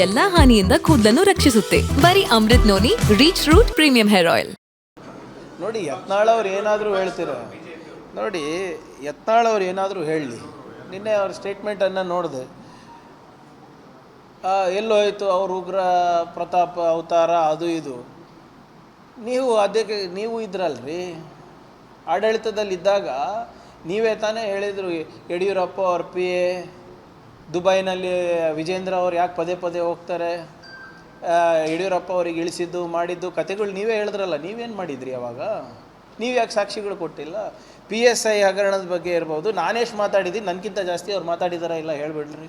ಎಲ್ಲಾ ಹಾನಿಯಿಂದ ಕೂದಲನ್ನು ರಕ್ಷಿಸುತ್ತೆ. ಬರೀ Amrit noni reach root premium hair oil. ನೋಡಿ, ಯತ್ನಾಳ್ ಅವ್ರು ಏನಾದರೂ ಹೇಳ್ತೀರ ನೋಡಿ, ಯತ್ನಾಳ್ ಅವ್ರು ಏನಾದರೂ ಹೇಳಲಿ. ನಿನ್ನೆ ಅವ್ರ ಸ್ಟೇಟ್ಮೆಂಟನ್ನು ನೋಡಿದೆ. ಎಲ್ಲೋಯ್ತು ಅವ್ರ ಉಗ್ರ ಪ್ರತಾಪ ಅವತಾರ ಅದು ಇದು. ನೀವು ಇದ್ರಲ್ರಿ ಆಡಳಿತದಲ್ಲಿದ್ದಾಗ ನೀವೇ ತಾನೇ ಹೇಳಿದರು. ಯಡಿಯೂರಪ್ಪ ಅವ್ರ ಪಿ ಎ ದುಬೈನಲ್ಲಿ ವಿಜೇಂದ್ರ ಅವ್ರು ಯಾಕೆ ಪದೇ ಪದೇ ಹೋಗ್ತಾರೆ, ಯಡಿಯೂರಪ್ಪ ಅವ್ರಿಗೆ ಇಳಿಸಿದ್ದು ಮಾಡಿದ್ದು ಕತೆಗಳು ನೀವೇ ಹೇಳಿದ್ರಲ್ಲ. ನೀವೇನು ಮಾಡಿದ್ರಿ ಅವಾಗ? ನೀವು ಯಾಕೆ ಸಾಕ್ಷಿಗಳು ಕೊಟ್ಟಿಲ್ಲ? PSI ಹಗರಣದ ಬಗ್ಗೆ ಇರ್ಬೋದು, ನಾನೆಷ್ಟು ಮಾತಾಡಿದ್ದೀನಿ, ನನಗಿಂತ ಜಾಸ್ತಿ ಅವ್ರು ಮಾತಾಡಿದಾರ ಇಲ್ಲ ಹೇಳಿಬಿಡ್ರಿ.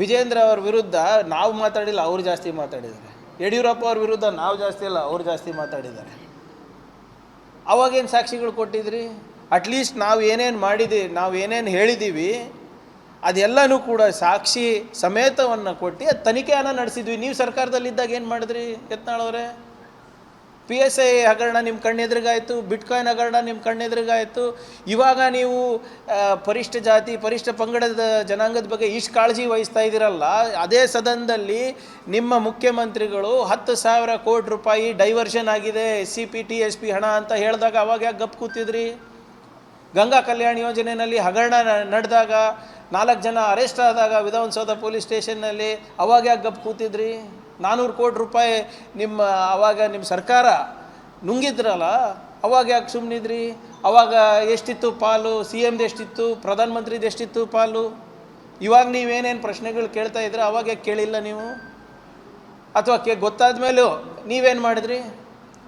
ವಿಜೇಂದ್ರ ಅವ್ರ ವಿರುದ್ಧ ನಾವು ಮಾತಾಡಿಲ್ಲ, ಅವ್ರು ಜಾಸ್ತಿ ಮಾತಾಡಿದ್ದಾರೆ. ಯಡಿಯೂರಪ್ಪ ಅವ್ರ ವಿರುದ್ಧ ನಾವು ಜಾಸ್ತಿ ಇಲ್ಲ, ಅವ್ರು ಜಾಸ್ತಿ ಮಾತಾಡಿದ್ದಾರೆ. ಅವಾಗೇನು ಸಾಕ್ಷಿಗಳು ಕೊಟ್ಟಿದ್ರಿ? ಅಟ್ಲೀಸ್ಟ್ ನಾವು ಏನೇನು ಹೇಳಿದ್ದೀವಿ ಅದೆಲ್ಲನೂ ಕೂಡ ಸಾಕ್ಷಿ ಸಮೇತವನ್ನು ಕೊಟ್ಟು ಅದು ತನಿಖೆಯನ್ನು ನಡೆಸಿದ್ವಿ. ನೀವು ಸರ್ಕಾರದಲ್ಲಿದ್ದಾಗ ಏನು ಮಾಡಿದ್ರಿ ಯತ್ನಾಳ್ ಅವರೇ? PSI ಹಗರಣ ನಿಮ್ಮ ಕಣ್ಣೆದುರಿಗಾಯಿತು, ಬಿಟ್ಕಾಯಿನ್ ಹಗರಣ ನಿಮ್ಮ ಕಣ್ಣೆದುರಿಗಾಯಿತು. ಇವಾಗ ನೀವು ಪರಿಷ್ಠ ಜಾತಿ ಪರಿಷ್ಠ ಪಂಗಡದ ಜನಾಂಗದ ಬಗ್ಗೆ ಇಷ್ಟು ಕಾಳಜಿ ವಹಿಸ್ತಾ ಇದ್ದೀರಲ್ಲ, ಅದೇ ಸದನದಲ್ಲಿ ನಿಮ್ಮ ಮುಖ್ಯಮಂತ್ರಿಗಳು 10,000 ಕೋಟಿ ರೂಪಾಯಿ ಡೈವರ್ಷನ್ ಆಗಿದೆ SCP TSP ಹಣ ಅಂತ ಹೇಳಿದಾಗ ಅವಾಗ ಯಾಕೆ ಗಪ್ ಕೂತಿದ್ರಿ? ಗಂಗಾ ಕಲ್ಯಾಣ ಯೋಜನೆಯಲ್ಲಿ ಹಗರಣ ನಡೆದಾಗ 4 ಜನ ಅರೆಸ್ಟ್ ಆದಾಗ ವಿಧಾನಸೌಧ ಪೊಲೀಸ್ ಸ್ಟೇಷನ್ನಲ್ಲಿ ಅವಾಗ ಯಾಕೆ ಗಪ್ ಕೂತಿದ್ರಿ? 400 ಕೋಟಿ ರೂಪಾಯಿ ಅವಾಗ ನಿಮ್ಮ ಸರ್ಕಾರ ನುಂಗಿದ್ರಲ್ಲ, ಅವಾಗ ಯಾಕೆ ಸುಮ್ಮನಿದ್ರಿ? ಅವಾಗ ಎಷ್ಟಿತ್ತು ಪಾಲು? CMದು ಎಷ್ಟಿತ್ತು? ಪ್ರಧಾನಮಂತ್ರಿದು ಎಷ್ಟಿತ್ತು ಪಾಲು? ಇವಾಗ ನೀವೇನೇನು ಪ್ರಶ್ನೆಗಳು ಕೇಳ್ತಾ ಇದ್ರೆ ಅವಾಗ ಯಾಕೆ ಕೇಳಿಲ್ಲ ನೀವು? ಅಥವಾ ಗೊತ್ತಾದ ಮೇಲೂ ನೀವೇನು ಮಾಡಿದ್ರಿ?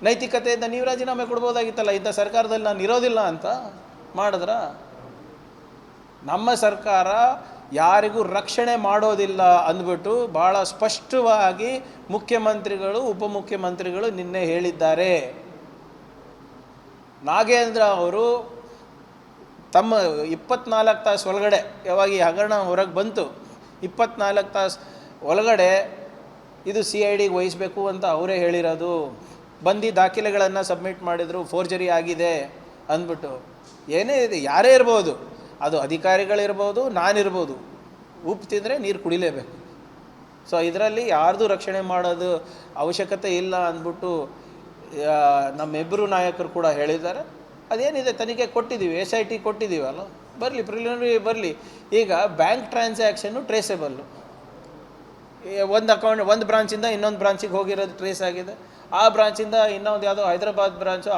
ನೈತಿಕತೆಯಿಂದ ನೀವು ರಾಜೀನಾಮೆ ಕೊಡ್ಬೋದಾಗಿತ್ತಲ್ಲ, ಇಂಥ ಸರ್ಕಾರದಲ್ಲಿ ನಾನು ಇರೋದಿಲ್ಲ ಅಂತ ಮಾಡಿದ್ರ? ನಮ್ಮ ಸರ್ಕಾರ ಯಾರಿಗೂ ರಕ್ಷಣೆ ಮಾಡೋದಿಲ್ಲ ಅಂದ್ಬಿಟ್ಟು ಭಾಳ ಸ್ಪಷ್ಟವಾಗಿ ಮುಖ್ಯಮಂತ್ರಿಗಳು ಉಪಮುಖ್ಯಮಂತ್ರಿಗಳು ನಿನ್ನೆ ಹೇಳಿದ್ದಾರೆ. ನಾಗೇಂದ್ರ ಅವರು ತಮ್ಮ 24 ತಾಸು ಒಳಗಡೆ, ಯಾವಾಗ ಈ ಹಗರಣ ಹೊರಗೆ ಬಂತು 24 ತಾಸು ಒಳಗಡೆ ಇದು CIDಗೆ ವಹಿಸಬೇಕು ಅಂತ ಅವರೇ ಹೇಳಿರೋದು. ಬಂದು ದಾಖಲೆಗಳನ್ನು ಸಬ್ಮಿಟ್ ಮಾಡಿದರು, ಫೋರ್ಜರಿ ಆಗಿದೆ ಅಂದ್ಬಿಟ್ಟು. ಏನೇ ಇದೆ, ಯಾರೇ ಇರ್ಬೋದು, ಅದು ಅಧಿಕಾರಿಗಳಿರ್ಬೋದು, ನಾನಿರ್ಬೋದು, ಉಪ್ಪು ತಿಂದರೆ ನೀರು ಕುಡಿಲೇಬೇಕು. ಸೊ ಇದರಲ್ಲಿ ಯಾರ್ದು ರಕ್ಷಣೆ ಮಾಡೋದು ಅವಶ್ಯಕತೆ ಇಲ್ಲ ಅಂದ್ಬಿಟ್ಟು ನಮ್ಮಿಬ್ಬರು ನಾಯಕರು ಕೂಡ ಹೇಳಿದ್ದಾರೆ. ಅದೇನಿದೆ ತನಿಖೆ ಕೊಟ್ಟಿದ್ದೀವಿ, SIT ಕೊಟ್ಟಿದ್ದೀವಲ್ಲ, ಬರಲಿ, ಪ್ರಿಲಿಮಿನರಿ ಬರಲಿ. ಈಗ ಬ್ಯಾಂಕ್ ಟ್ರಾನ್ಸಾಕ್ಷನ್ನು ಟ್ರೇಸೇಬಲ್ಲು, ಒಂದು ಬ್ರಾಂಚಿಂದ ಇನ್ನೊಂದು ಬ್ರಾಂಚಿಗೆ ಹೋಗಿರೋದು ಟ್ರೇಸ್ ಆಗಿದೆ. ಆ ಬ್ರಾಂಚಿಂದ ಇನ್ನೊಂದು ಯಾವುದೋ ಹೈದರಾಬಾದ್ ಬ್ರಾಂಚು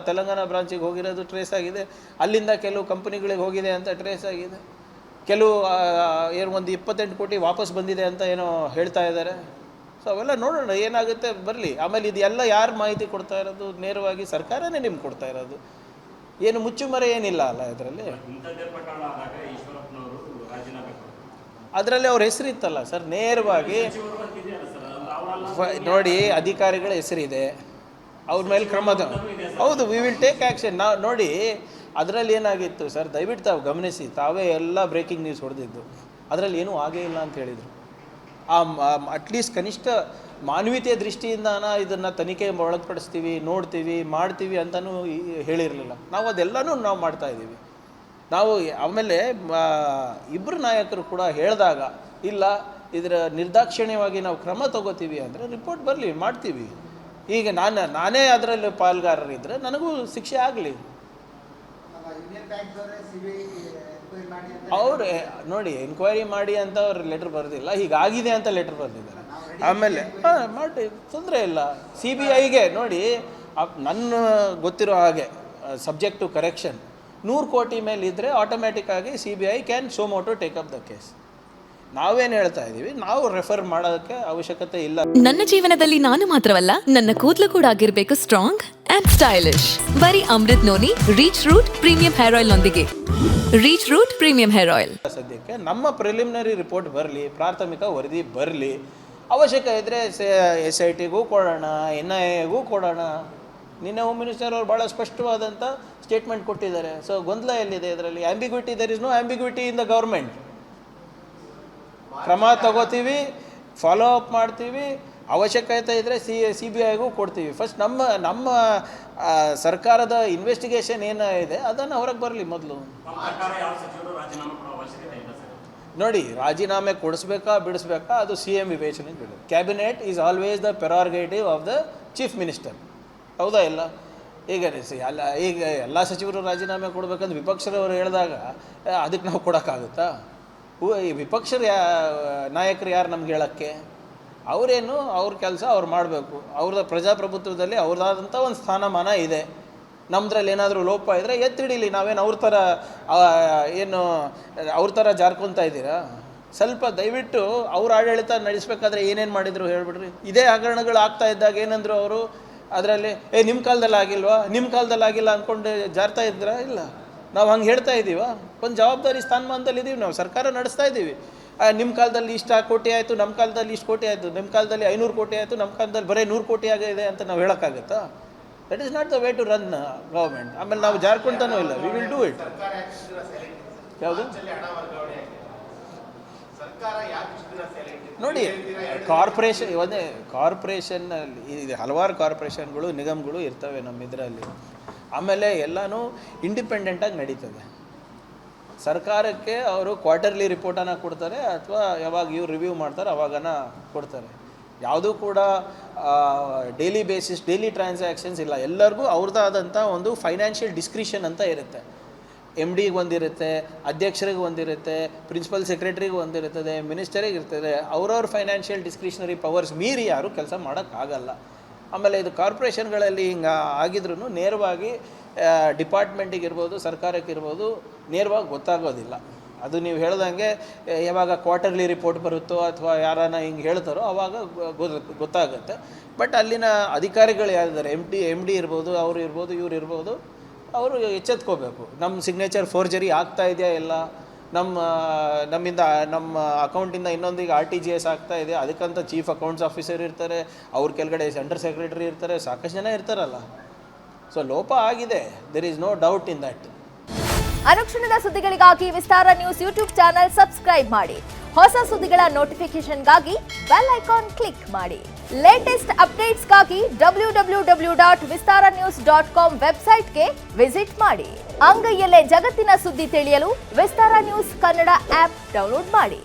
ತೆಲಂಗಾಣ ಬ್ರಾಂಚಿಗೆ ಹೋಗಿರೋದು ಟ್ರೇಸ್ ಆಗಿದೆ. ಅಲ್ಲಿಂದ ಕೆಲವು ಕಂಪ್ನಿಗಳಿಗೆ ಹೋಗಿದೆ ಅಂತ ಟ್ರೇಸ್ ಆಗಿದೆ. ಕೆಲವು ಒಂದು 28 ಕೋಟಿ ವಾಪಸ್ ಬಂದಿದೆ ಅಂತ ಏನೋ ಹೇಳ್ತಾ ಇದ್ದಾರೆ. ಸೊ ಅವೆಲ್ಲ ನೋಡೋಣ ಏನಾಗುತ್ತೆ, ಬರಲಿ. ಆಮೇಲೆ ಇದೆಲ್ಲ ಯಾರು ಮಾಹಿತಿ ಕೊಡ್ತಾ ಇರೋದು? ನೇರವಾಗಿ ಸರ್ಕಾರನೇ ನಿಮ್ಗೆ ಕೊಡ್ತಾ ಇರೋದು. ಏನು ಮುಚ್ಚುಮರೆ ಏನಿಲ್ಲ ಅಲ್ಲ ಇದರಲ್ಲಿ. ಅದರಲ್ಲಿ ಅವ್ರ ಹೆಸರಿತ್ತಲ್ಲ ಸರ್, ನೇರವಾಗಿ ನೋಡಿ, ಅಧಿಕಾರಿಗಳ ಹೆಸರಿದೆ, ಅವ್ರ ಮೇಲೆ ಕ್ರಮದ. ಹೌದು, ವಿ ವಿಲ್ ಟೇಕ್ ಆ್ಯಕ್ಷನ್. ನೋಡಿ, ಅದರಲ್ಲಿ ಏನಾಗಿತ್ತು ಸರ್, ದಯವಿಟ್ಟು ತಾವು ಗಮನಿಸಿ. ತಾವೇ ಎಲ್ಲ ಬ್ರೇಕಿಂಗ್ ನ್ಯೂಸ್ ಹೊಡೆದಿದ್ದು, ಅದರಲ್ಲಿ ಏನೂ ಆಗೇ ಇಲ್ಲ ಅಂತ ಹೇಳಿದರು. ಅಟ್ಲೀಸ್ಟ್ ಕನಿಷ್ಠ ಮಾನವೀಯತೆಯ ದೃಷ್ಟಿಯಿಂದಾನ ಇದನ್ನು ತನಿಖೆ ಒಳಪಡಿಸ್ತೀವಿ, ನೋಡ್ತೀವಿ, ಮಾಡ್ತೀವಿ ಅಂತಲೂ ಹೇಳಿರಲಿಲ್ಲ. ನಾವು ಅದೆಲ್ಲನೂ ನಾವು ಮಾಡ್ತಾಯಿದ್ದೀವಿ. ನಾವು ಆಮೇಲೆ ಇಬ್ಬರು ನಾಯಕರು ಕೂಡ ಹೇಳಿದಾಗ, ಇಲ್ಲ ಇದರ ನಿರ್ದಾಕ್ಷಿಣ್ಯವಾಗಿ ನಾವು ಕ್ರಮ ತಗೋತೀವಿ ಅಂದರೆ ರಿಪೋರ್ಟ್ ಬರಲಿ, ಮಾಡ್ತೀವಿ. ಈಗ ನಾನೇ ಅದರಲ್ಲಿ ಪಾಲ್ಗಾರರಿದ್ದರೆ ನನಗೂ ಶಿಕ್ಷೆ ಆಗಲಿ. ಅವರು ನೋಡಿ, ಎನ್ಕ್ವೈರಿ ಮಾಡಿ ಅಂತ ಅವ್ರು ಲೆಟ್ರ್ ಬರೆದಿಲ್ಲ, ಹೀಗಾಗಿದೆ ಅಂತ ಲೆಟ್ರ್ ಬರೆದಿದ್ದಾರೆ. ಆಮೇಲೆ ಮಾಡಿ, ತೊಂದರೆ ಇಲ್ಲ. CBIಗೆ ನೋಡಿ, ನನ್ನ ಗೊತ್ತಿರೋ ಹಾಗೆ ಸಬ್ಜೆಕ್ಟ್ ಟು ಕರೆಕ್ಷನ್ 100 ಕೋಟಿ ಮೇಲೆ ಇದ್ದರೆ ಆಟೋಮ್ಯಾಟಿಕ್ಕಾಗಿ CBI can suo motu take up the case. ನಾವೇನು ಹೇಳ್ತಾ ಇದ್ದೀವಿ, ನಾವು ರೆಫರ್ ಮಾಡೋದಕ್ಕೆ ಅವಶ್ಯಕತೆ ಇಲ್ಲ. ನನ್ನ ಜೀವನದಲ್ಲಿ ನಾನು ಮಾತ್ರವಲ್ಲ, ನನ್ನ ಕೂದಲು ಕೂಡ ಆಗಿರಬೇಕು ಸ್ಟ್ರಾಂಗ್ ಅಂಡ್ ಸ್ಟೈಲಿಶ್. ಬರೀ Amrit noni reach root premium hair oil ನೊಂದಿಗೆ. Reach root premium hair oil. ಸದ್ಯಕ್ಕೆ ನಮ್ಮ ಪ್ರಿಲಿಮಿನರಿ ರಿಪೋರ್ಟ್ ಬರಲಿ, ಪ್ರಾಥಮಿಕ ವರದಿ ಬರಲಿ. ಅವಶ್ಯಕ ಇದ್ದರೆ SITಗೂ ಕೊಡೋಣ, NIAಗೂ ಕೊಡೋಣ. ನಿನ್ನೆ ಹೋಮ್ ಮಿನಿಸ್ಟರ್ ಅವರು ಭಾಳ ಸ್ಪಷ್ಟವಾದಂಥ ಸ್ಟೇಟ್ಮೆಂಟ್ ಕೊಟ್ಟಿದ್ದಾರೆ. ಸೊ ಗೊಂದಲ ಎಲ್ಲಿದೆ ಇದರಲ್ಲಿ? Ambiguity, there is no ambiguity in the government. ಕ್ರಮ ತಗೋತೀವಿ, ಫಾಲೋ ಅಪ್ ಮಾಡ್ತೀವಿ, ಅವಶ್ಯಕತೆ ಇದ್ದರೆ CBIಗೂ ಕೊಡ್ತೀವಿ. ಫಸ್ಟ್ ನಮ್ಮ ಸರ್ಕಾರದ ಇನ್ವೆಸ್ಟಿಗೇಷನ್ ಏನಿದೆ ಅದನ್ನು ಹೊರಗೆ ಬರಲಿ ಮೊದಲು. ನೋಡಿ, ರಾಜೀನಾಮೆ ಕೊಡಿಸ್ಬೇಕಾ ಬಿಡಿಸ್ಬೇಕಾ ಅದು CM ವಿವೇಚನೆಗೆ ಬಿಡೋದು. Cabinet is always the prerogative of the chief minister. ಹೌದಾ ಇಲ್ಲ? ಈಗ ಈಗ ಎಲ್ಲ ಸಚಿವರು ರಾಜೀನಾಮೆ ಕೊಡಬೇಕಂದ್ರೆ ವಿಪಕ್ಷದವರು ಹೇಳಿದಾಗ ಅದಕ್ಕೆ ನಾವು ಕೊಡೋಕ್ಕಾಗುತ್ತಾ? ಈ ವಿಪಕ್ಷದ ನಾಯಕರು ಯಾರು ನಮ್ಗೆ ಹೇಳೋಕ್ಕೆ? ಅವರೇನು ಅವ್ರ ಕೆಲಸ ಅವ್ರು ಮಾಡಬೇಕು. ಅವ್ರದ್ದು ಪ್ರಜಾಪ್ರಭುತ್ವದಲ್ಲಿ ಅವ್ರದ್ದಾದಂಥ ಒಂದು ಸ್ಥಾನಮಾನ ಇದೆ. ನಮ್ಮದ್ರಲ್ಲಿ ಏನಾದರೂ ಲೋಪ ಇದ್ದರೆ ಎತ್ತಿಡಿಲಿ. ನಾವೇನು ಅವ್ರ ಥರ ಏನು ಅವ್ರ ಥರ ಜಾರ್ಕೊತಾ ಇದ್ದೀರಾ? ಸ್ವಲ್ಪ ದಯವಿಟ್ಟು ಅವ್ರ ಆಡಳಿತ ನಡೆಸಬೇಕಾದ್ರೆ ಏನೇನು ಮಾಡಿದ್ರು ಹೇಳ್ಬಿಡ್ರಿ. ಇದೇ ಹಗರಣಗಳು ಆಗ್ತಾ ಇದ್ದಾಗ ಏನಂದ್ರು ಅವರು? ಅದರಲ್ಲಿ ನಿಮ್ಮ ಕಾಲದಲ್ಲಿ ಆಗಿಲ್ವಾ, ನಿಮ್ಮ ಕಾಲದಲ್ಲಿ ಆಗಿಲ್ಲ ಅಂದ್ಕೊಂಡು ಜಾರ್ತಾ ಇದ್ದೀರಾ? ಇಲ್ಲ, ನಾವು ಹಂಗೆ ಹೇಳ್ತಾ ಇದ್ದೀವ? ಒಂದು ಜವಾಬ್ದಾರಿ ಸ್ಥಾನಮಾನದಲ್ಲಿ ಇದ್ದೀವಿ, ನಾವು ಸರ್ಕಾರ ನಡೆಸ್ತಾ ಇದ್ದೀವಿ. ನಿಮ್ಮ ಕಾಲದಲ್ಲಿ ಇಷ್ಟು ಕೋಟಿ ಆಯಿತು, ನಮ್ಮ ಕಾಲದಲ್ಲಿ ಇಷ್ಟು ಕೋಟಿ ಆಯಿತು, ನಿಮ್ಮ ಕಾಲದಲ್ಲಿ 500 ಕೋಟಿ ಆಯಿತು, ನಮ್ಮ ಕಾಲದಲ್ಲಿ ಬರೀ 100 ಕೋಟಿ ಆಗಿದೆ ಅಂತ ನಾವು ಹೇಳೋಕ್ಕಾಗತ್ತಾ? That is not the way to run government. ಆಮೇಲೆ ನಾವು ಜಾರ್ಕೊಂತಾನೂ ಇಲ್ಲ. We will do it. ಯಾವುದು ನೋಡಿ, ಕಾರ್ಪೊರೇಷನ್ ಒಂದೇ ಕಾರ್ಪೊರೇಷನ್ನಲ್ಲಿ ಇದು ಹಲವಾರು ಕಾರ್ಪೊರೇಷನ್ಗಳು ನಿಗಮಗಳು ಇರ್ತವೆ ನಮ್ಮ ಇದರಲ್ಲಿ. ಆಮೇಲೆ ಎಲ್ಲನೂ ಇಂಡಿಪೆಂಡೆಂಟಾಗಿ ನಡೀತದೆ. ಸರ್ಕಾರಕ್ಕೆ ಅವರು ಕ್ವಾರ್ಟರ್ಲಿ ರಿಪೋರ್ಟನ್ನು ಕೊಡ್ತಾರೆ ಅಥವಾ ಯಾವಾಗ ಇವ್ರು ರಿವ್ಯೂ ಮಾಡ್ತಾರೆ ಅವಾಗನ ಕೊಡ್ತಾರೆ. ಯಾವುದೂ ಕೂಡ ಡೈಲಿ ಬೇಸಿಸ್ ಡೈಲಿ ಟ್ರಾನ್ಸಾಕ್ಷನ್ಸ್ ಇಲ್ಲ. ಎಲ್ಲರಿಗೂ ಅವ್ರದ್ದಾದಂಥ ಒಂದು ಫೈನಾನ್ಷಿಯಲ್ ಡಿಸ್ಕ್ರಿಷನ್ ಅಂತ ಇರುತ್ತೆ. MD ಒಂದಿರುತ್ತೆ, ಅಧ್ಯಕ್ಷರಿಗೆ ಒಂದಿರುತ್ತೆ, ಪ್ರಿನ್ಸಿಪಲ್ ಸೆಕ್ರೆಟರಿಗೆ ಒಂದಿರ್ತದೆ, ಮಿನಿಸ್ಟರಿಗೆ ಇರ್ತದೆ. ಅವ್ರವ್ರ ಫೈನಾನ್ಷಿಯಲ್ ಡಿಸ್ಕ್ರಿಷನರಿ ಪವರ್ಸ್ ಮೀರಿ ಯಾರೂ ಕೆಲಸ ಮಾಡೋಕ್ಕಾಗಲ್ಲ. ಆಮೇಲೆ ಇದು ಕಾರ್ಪೊರೇಷನ್ಗಳಲ್ಲಿ ಹಿಂಗೆ ಆಗಿದ್ರೂ ನೇರವಾಗಿ ಡಿಪಾರ್ಟ್ಮೆಂಟಿಗಿರ್ಬೋದು, ಸರ್ಕಾರಕ್ಕಿರ್ಬೋದು ನೇರವಾಗಿ ಗೊತ್ತಾಗೋದಿಲ್ಲ. ಅದು ನೀವು ಹೇಳ್ದಂಗೆ ಯಾವಾಗ ಕ್ವಾರ್ಟರ್ಲಿ ರಿಪೋರ್ಟ್ ಬರುತ್ತೋ ಅಥವಾ ಯಾರನ್ನ ಹಿಂಗೆ ಹೇಳ್ತಾರೋ ಆವಾಗ ಗೊತ್ತಾಗುತ್ತೆ. ಬಟ್ ಅಲ್ಲಿನ ಅಧಿಕಾರಿಗಳು ಯಾರಿದ್ದಾರೆ, MD ಇರ್ಬೋದು, ಅವರು ಇರ್ಬೋದು, ಇವ್ರು ಇರ್ಬೋದು, ಅವರು ಎಚ್ಚೆತ್ಕೋಬೇಕು. ನಮ್ಮ ಸಿಗ್ನೇಚರ್ ಫೋರ್ಜರಿ ಆಗ್ತಾ ಇದೆಯಾ ಇಲ್ಲ, ನಮ್ಮಿಂದ ನಮ್ಮ ಅಕೌಂಟಿಂದ ಇನ್ನೊಂದಿಗೆ RTGS ಆಗ್ತಾ ಇದೆ, ಅದಕ್ಕಂತ ಚೀಫ್ ಅಕೌಂಟ್ಸ್ ಆಫೀಸರ್ ಇರ್ತಾರೆ, ಅವ್ರ ಕೆಳಗಡೆ ಅಂಡರ್ ಸೆಕ್ರೆಟರಿ ಇರ್ತಾರೆ, ಸಾಕಷ್ಟು ಜನ ಇರ್ತಾರಲ್ಲ. ಸೊ ಲೋಪ ಆಗಿದೆ, there is no doubt in that. ಅನುಕ್ಷಣದ ಸುದ್ದಿಗಳಿಗಾಗಿ Vistara news YouTube channel subscribe ಮಾಡಿ. ಹೊಸ ಸುದ್ದಿಗಳ ನೋಟಿಫಿಕೇಶನ್ಗಾಗಿ ಬೆಲ್ ಐಕಾನ್ ಕ್ಲಿಕ್ ಮಾಡಿ. ಲೇಟೆಸ್ಟ್ ಅಪ್ಡೇಟ್ಸ್ಗಾಗಿ www.vistaranews.com ವೆಬ್ಸೈಟ್ಗೆ ವಿಸಿಟ್ ಮಾಡಿ. ಅಂಗೈಯಲ್ಲೇ ಜಗತ್ತಿನ ಸುದ್ದಿ ತಿಳಿಯಲು Vistara news Kannada app download ಮಾಡಿ.